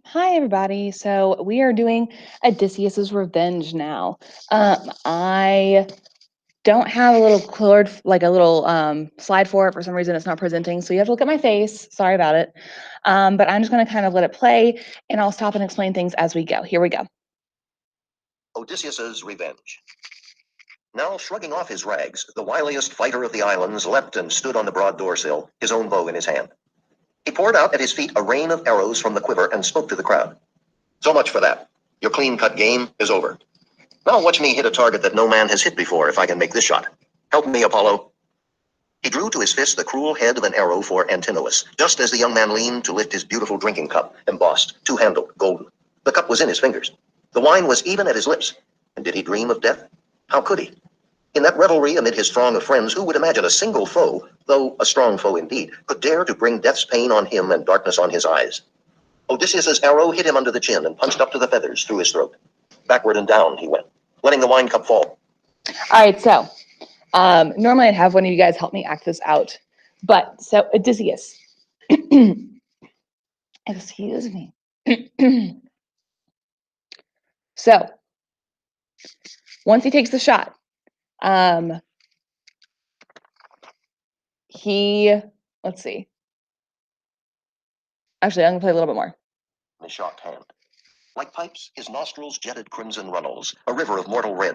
Hi, everybody. So we are doing Odysseus's Revenge now. I don't have a little cord, like a little slide for it. For some reason, it's not presenting. So you have to look at my face. Sorry about it. But I'm just going to kind of let it play, and I'll stop and explain things as we go. Here we go. Odysseus's Revenge. Now, shrugging off his rags, the wiliest fighter of the islands leapt and stood on the broad doorsill, his own bow in his hand. He poured out at his feet a rain of arrows from the quiver and spoke to the crowd. So much for that. Your clean-cut game is over. Now watch me hit a target that no man has hit before if I can make this shot. Help me, Apollo. He drew to his fist the cruel head of an arrow for Antinous, just as the young man leaned to lift his beautiful drinking cup, embossed, two-handled, golden. The cup was in his fingers. The wine was even at his lips. And did he dream of death? How could he? In that revelry amid his throng of friends, who would imagine a single foe, though a strong foe indeed, could dare to bring death's pain on him and darkness on his eyes? Odysseus's arrow hit him under the chin and punched up to the feathers through his throat. Backward and down he went, letting the wine cup fall. All right. So normally I'd have one of you guys help me act this out. But so Odysseus. Excuse me. So once he takes the shot, let's see. Actually, I'm gonna play a little bit more. His shocked hand. Like pipes, his nostrils jetted crimson runnels, a river of mortal red.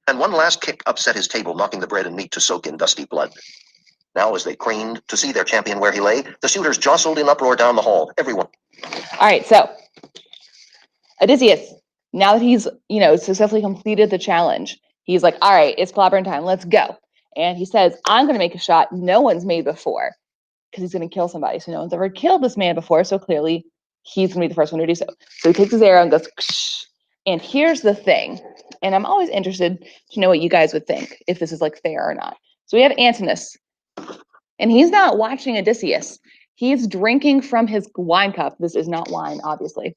And one last kick upset his table, knocking the bread and meat to soak in dusty blood. Now, as they craned to see their champion where he lay, the suitors jostled in uproar down the hall, everyone. All right, so Odysseus, now that he's, successfully completed the challenge, he's like, all right, it's clobbering time, let's go. And he says, I'm going to make a shot no one's made before because he's going to kill somebody. So no one's ever killed this man before, so clearly he's going to be the first one to do so. So he takes his arrow and goes, ksh. And here's the thing, and I'm always interested to know what you guys would think, if this is like fair or not. So we have Antinous, and he's not watching Odysseus. He's drinking from his wine cup. This is not wine, obviously.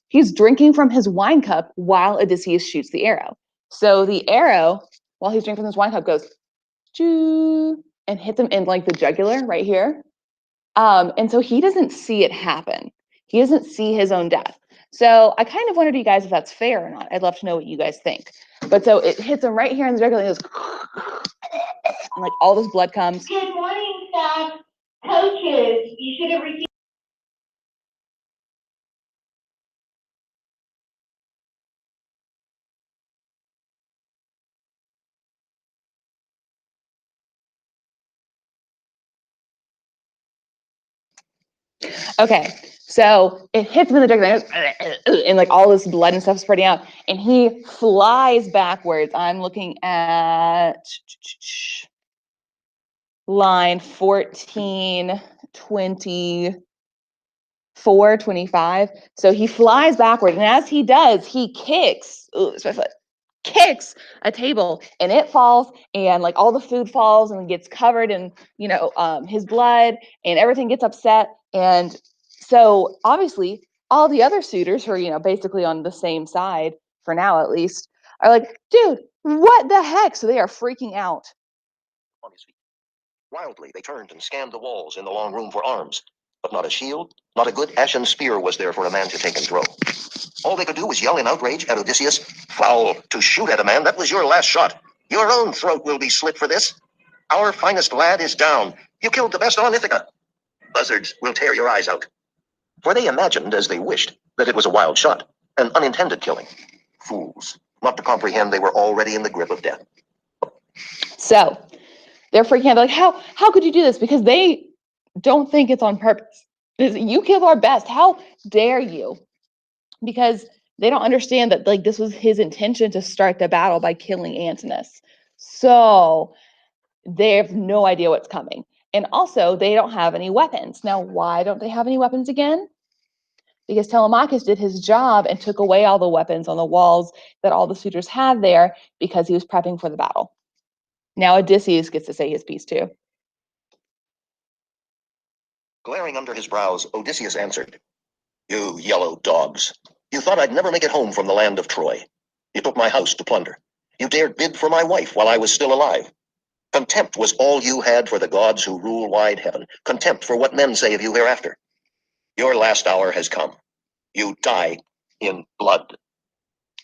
He's drinking from his wine cup while Odysseus shoots the arrow. So the arrow, while he's drinking from his wine cup, goes, choo, and hits him in like the jugular right here. And so he doesn't see it happen. He doesn't see his own death. So I kind of wondered, you guys, if that's fair or not. I'd love to know what you guys think. But so it hits him right here in the jugular, and goes, and like all this blood comes. Good morning, staff. Coaches, you should have received. Okay, so it hits him in the jugular, and like all this blood and stuff is spreading out, and he flies backwards. I'm looking at line 14, 24, 25. So he flies backward, and as he does, he kicks. Ooh, it's my foot. Kicks a table, and it falls, and like all the food falls and gets covered in his blood, and everything gets upset. And so obviously all the other suitors who are basically on the same side for now at least are like, dude, what the heck? So they are freaking out. On his feet. Wildly, they turned and scanned the walls in the long room for arms, but not a shield, not a good ashen spear was there for a man to take and throw. All they could do was yell in outrage at Odysseus, "Foul, to shoot at a man, that was your last shot. Your own throat will be slit for this. Our finest lad is down. You killed the best on Ithaca. Buzzards will tear your eyes out." For they imagined, as they wished, that it was a wild shot, an unintended killing. Fools, not to comprehend they were already in the grip of death. So they're freaking out. They're like, how could you do this? Because they don't think it's on purpose. You killed our best. How dare you? Because they don't understand that like this was his intention to start the battle by killing Antinous. So they have no idea what's coming. And also, they don't have any weapons. Now, why don't they have any weapons again? Because Telemachus did his job and took away all the weapons on the walls that all the suitors had there because he was prepping for the battle. Now Odysseus gets to say his piece too. Glaring under his brows, Odysseus answered, "You yellow dogs, you thought I'd never make it home from the land of Troy. You took my house to plunder. You dared bid for my wife while I was still alive. Contempt was all you had for the gods who rule wide heaven. Contempt for what men say of you hereafter. Your last hour has come. You die in blood.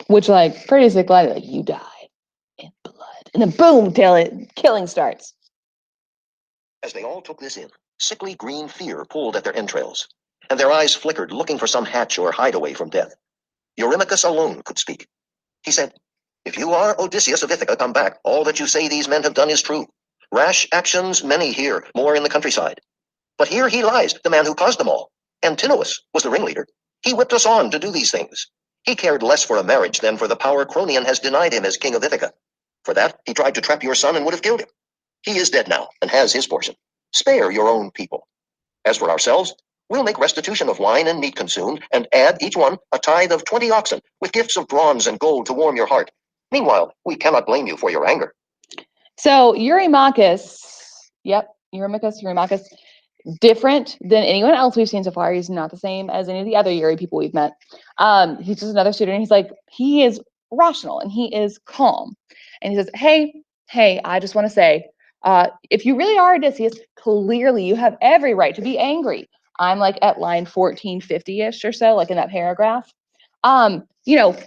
Which, like, pretty sick line, like, you die in blood. And then boom, killing starts. As they all took this in, sickly green fear pulled at their entrails, and their eyes flickered, looking for some hatch or hideaway from death. Eurymachus alone could speak. He said, "If you are Odysseus of Ithaca, come back. All that you say these men have done is true. Rash actions many here, more in the countryside. But here he lies, the man who caused them all. Antinous was the ringleader. He whipped us on to do these things. He cared less for a marriage than for the power Cronion has denied him as king of Ithaca. For that, he tried to trap your son and would have killed him. He is dead now and has his portion. Spare your own people. As for ourselves, we'll make restitution of wine and meat consumed, and add each one a tithe of 20 oxen, with gifts of bronze and gold to warm your heart. Meanwhile, we cannot blame you for your anger." So Eurymachus, Eurymachus, different than anyone else we've seen so far. He's not the same as any of the other Yuri people we've met. He's just another student. He's like, he is rational and he is calm. And he says, hey, I just want to say, if you really are Odysseus, clearly you have every right to be angry. I'm like at line 1450-ish or so, like in that paragraph. You know,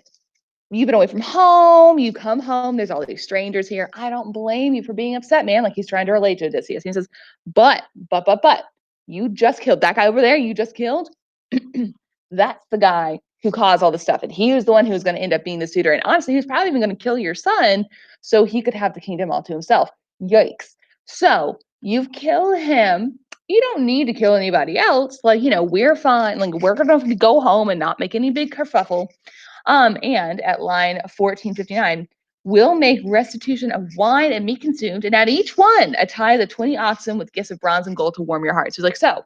you've been away from home, you come home, there's all these strangers here. I don't blame you for being upset, man. Like he's trying to relate to Odysseus. And he says, but, you just killed that guy over there, you just killed. That's the guy who caused all this stuff. And he was the one who was going to end up being the suitor. And honestly, he was probably even going to kill your son so he could have the kingdom all to himself. Yikes. So you've killed him. You don't need to kill anybody else. Like, we're fine. Like, we're going to go home and not make any big kerfuffle. And at line 1459, will make restitution of wine and meat consumed, and at each one a tithe of 20 oxen with gifts of bronze and gold to warm your hearts. So he's like, so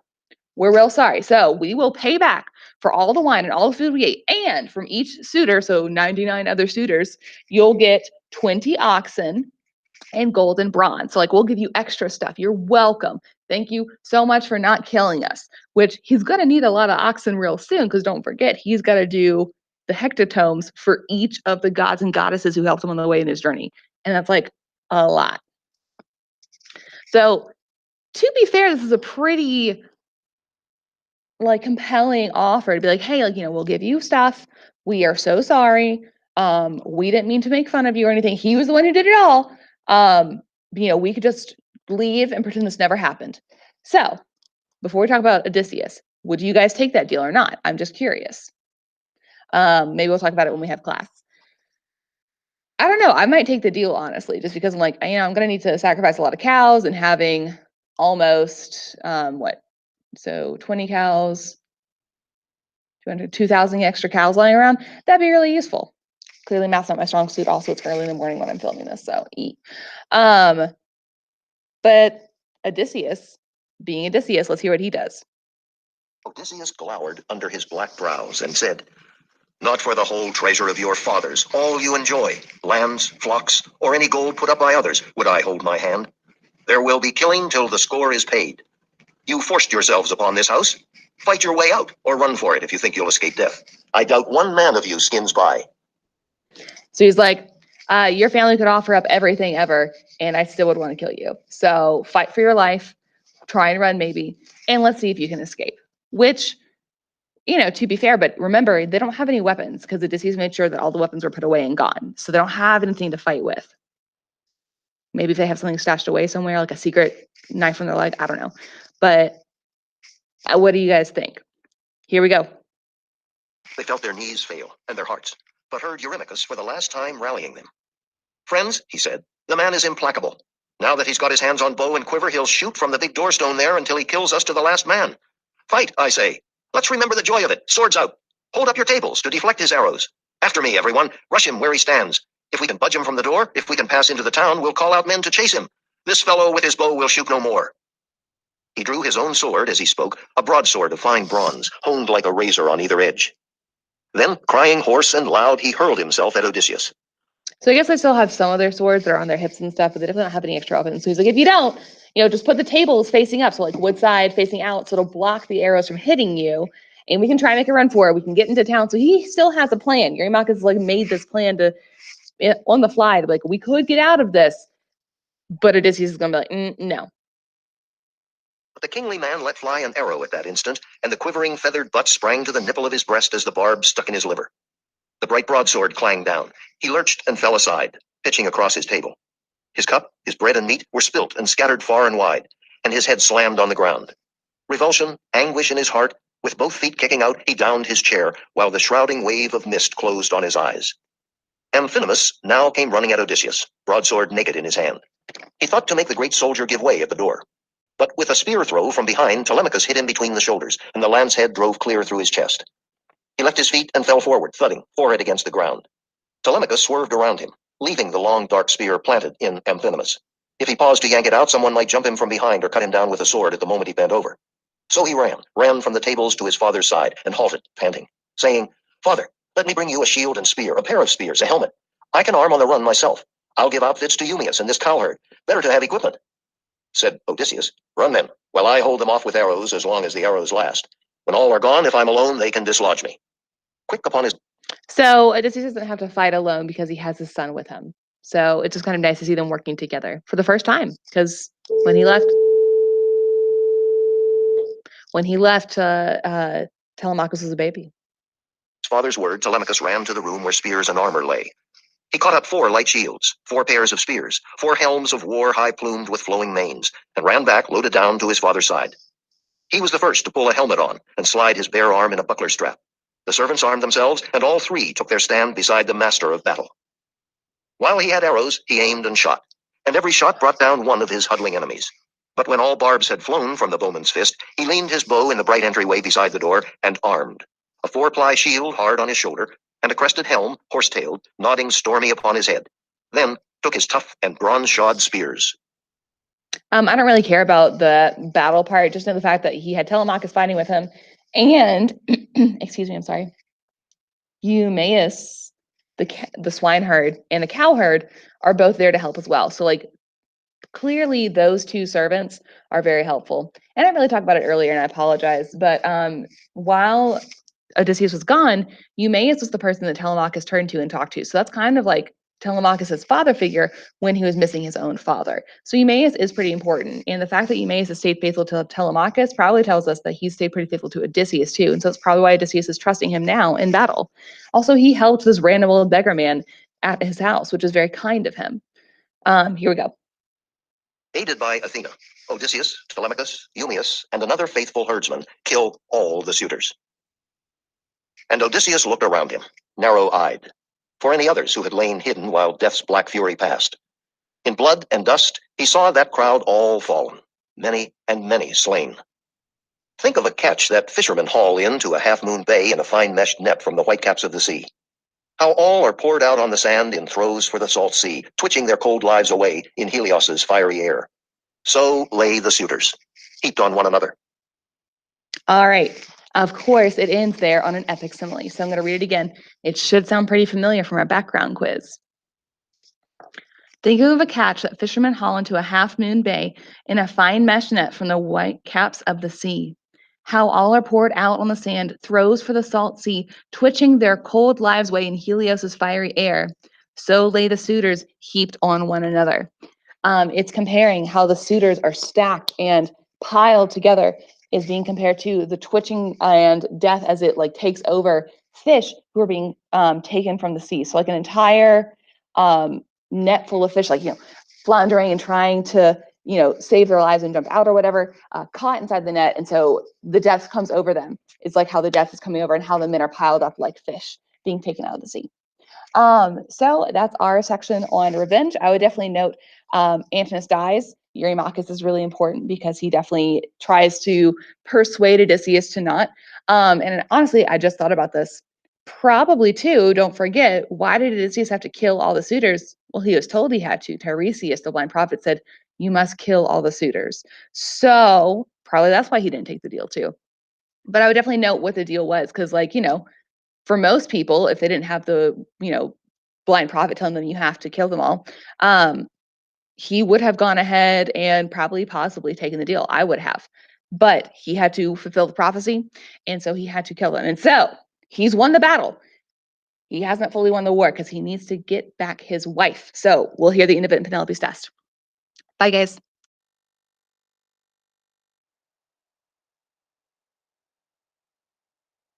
we're real sorry. So we will pay back for all the wine and all the food we ate, and from each suitor, so 99 other suitors, you'll get 20 oxen and gold and bronze. So like, we'll give you extra stuff. You're welcome. Thank you so much for not killing us, which he's going to need a lot of oxen real soon, because don't forget, he's got to do the hecatombs for each of the gods and goddesses who helped him on the way in his journey. And that's like a lot. So to be fair, this is a pretty like compelling offer to be like, hey, like, we'll give you stuff. We are so sorry. We didn't mean to make fun of you or anything. He was the one who did it all. We could just leave and pretend this never happened. So before we talk about Odysseus, would you guys take that deal or not? I'm just curious. Maybe we'll talk about it when we have class. I don't know. I might take the deal, honestly, just because I'm like, I'm going to need to sacrifice a lot of cows, and having almost, 20 cows, 2,000 extra cows lying around, that'd be really useful. Clearly math's not my strong suit. Also, it's early in the morning when I'm filming this, so eat. But Odysseus, being Odysseus, let's hear what he does. Odysseus glowered under his black brows and said, "Not for the whole treasure of your fathers, all you enjoy, lands, flocks, or any gold put up by others, would I hold my hand. There will be killing till the score is paid. You forced yourselves upon this house. Fight your way out, or run for it if you think you'll escape death. I doubt one man of you skins by." So he's like, your family could offer up everything ever, and I still would want to kill you. So fight for your life, try and run maybe, and let's see if you can escape. Which, to be fair, but remember, they don't have any weapons because Odysseus made sure that all the weapons were put away and gone. So they don't have anything to fight with. Maybe if they have something stashed away somewhere, like a secret knife from their leg, I don't know. But what do you guys think? Here we go. They felt their knees fail and their hearts, but heard Eurymachus for the last time rallying them. "Friends," he said, "the man is implacable. Now that he's got his hands on bow and quiver, he'll shoot from the big doorstone there until he kills us to the last man. Fight, I say. Let's remember the joy of it. Swords out. Hold up your tables to deflect his arrows. After me, everyone. Rush him where he stands. If we can budge him from the door, if we can pass into the town, we'll call out men to chase him. This fellow with his bow will shoot no more." He drew his own sword as he spoke, a broadsword of fine bronze, honed like a razor on either edge. Then, crying hoarse and loud, he hurled himself at Odysseus. So I guess they still have some of their swords that are on their hips and stuff, but they definitely don't have any extra weapons. So he's like, if you don't, just put the tables facing up. So like wood side facing out, so it'll block the arrows from hitting you. And we can try and make a run for it. We can get into town. So he still has a plan. Eurymachus like made this plan on the fly. Like, we could get out of this. But Odysseus is going to be like, no. The kingly man let fly an arrow at that instant, and the quivering feathered butt sprang to the nipple of his breast as the barb stuck in his liver. The bright broadsword clanged down. He lurched and fell aside, pitching across his table. His cup, his bread and meat were spilt and scattered far and wide, and his head slammed on the ground. Revulsion, anguish in his heart, with both feet kicking out, he downed his chair, while the shrouding wave of mist closed on his eyes. Amphinomus now came running at Odysseus, broadsword naked in his hand. He thought to make the great soldier give way at the door. But with a spear throw from behind, Telemachus hit him between the shoulders, and the lance head drove clear through his chest. He left his feet and fell forward, thudding, forehead against the ground. Telemachus swerved around him, leaving the long dark spear planted in Amphinomus. If he paused to yank it out, someone might jump him from behind or cut him down with a sword at the moment he bent over. So he ran from the tables to his father's side, and halted, panting, saying, "Father, let me bring you a shield and spear, a pair of spears, a helmet. I can arm on the run myself. I'll give outfits to Eumaeus and this cowherd. Better to have equipment." Said Odysseus, "Run then, while I hold them off with arrows as long as the arrows last. When all are gone, if I'm alone, they can dislodge me." Quick upon his... So Odysseus doesn't have to fight alone because he has his son with him. So it's just kind of nice to see them working together for the first time, because when he left, Telemachus was a baby. father's word, Telemachus ran to the room where spears and armor lay. He caught up 4 light shields, 4 pairs of spears, 4 helms of war high-plumed with flowing manes, and ran back, loaded down, to his father's side. He was the first to pull a helmet on and slide his bare arm in a buckler strap. The servants armed themselves, and all 3 took their stand beside the master of battle. While he had arrows, he aimed and shot, and every shot brought down one of his huddling enemies. But when all barbs had flown from the bowman's fist, he leaned his bow in the bright entryway beside the door and armed. A 4-ply shield hard on his shoulder, and a crested helm, horse-tailed, nodding stormy upon his head. Then took his tough and bronze-shod spears. I don't really care about the battle part, just know the fact that he had Telemachus fighting with him, and excuse me, I'm sorry, Eumaeus, the swineherd, and the cowherd are both there to help as well. So like clearly those 2 servants are very helpful. And I didn't really talk about it earlier, and I apologize, but while Odysseus was gone, Eumaeus was the person that Telemachus turned to and talked to. So that's kind of like Telemachus's father figure when he was missing his own father. So Eumaeus is pretty important. And the fact that Eumaeus has stayed faithful to Telemachus probably tells us that he's stayed pretty faithful to Odysseus too. And so it's probably why Odysseus is trusting him now in battle. Also, he helped this random old beggar man at his house, which is very kind of him. Here we go. Aided by Athena, Odysseus, Telemachus, Eumaeus, and another faithful herdsman kill all the suitors. And Odysseus looked around him, narrow-eyed, for any others who had lain hidden while death's black fury passed. In blood and dust, he saw that crowd all fallen, many and many slain. Think of a catch that fishermen haul into a half-moon bay in a fine meshed net from the whitecaps of the sea. How all are poured out on the sand in throes for the salt sea, twitching their cold lives away in Helios's fiery air. So lay the suitors, heaped on one another. All right. Of course, it ends there on an epic simile. So I'm going to read it again. It should sound pretty familiar from our background quiz. Think of a catch that fishermen haul into a half-moon bay in a fine mesh net from the white caps of the sea. How all are poured out on the sand, throes for the salt sea, twitching their cold lives away in Helios's fiery air. So lay the suitors heaped on one another. It's comparing how the suitors are stacked and piled together, is being compared to the twitching and death as it like takes over fish who are being taken from the sea. So like an entire net full of fish, like, floundering and trying to, save their lives and jump out or whatever, caught inside the net. And so the death comes over them. It's like how the death is coming over and how the men are piled up like fish being taken out of the sea. So that's our section on revenge. I would definitely note Antinous dies. Eurymachus is really important because he definitely tries to persuade Odysseus to not. And honestly, I just thought about this. Probably too, don't forget, why did Odysseus have to kill all the suitors? Well, he was told he had to. Tiresias, the blind prophet, said, "You must kill all the suitors." So probably that's why he didn't take the deal too. But I would definitely note what the deal was, because for most people, if they didn't have the, blind prophet telling them you have to kill them all, he would have gone ahead and probably possibly taken the deal. I would have. But he had to fulfill the prophecy, and so he had to kill them. And so he's won the battle. He hasn't fully won the war because he needs to get back his wife. So we'll hear the end of it in Penelope's test. Bye, guys.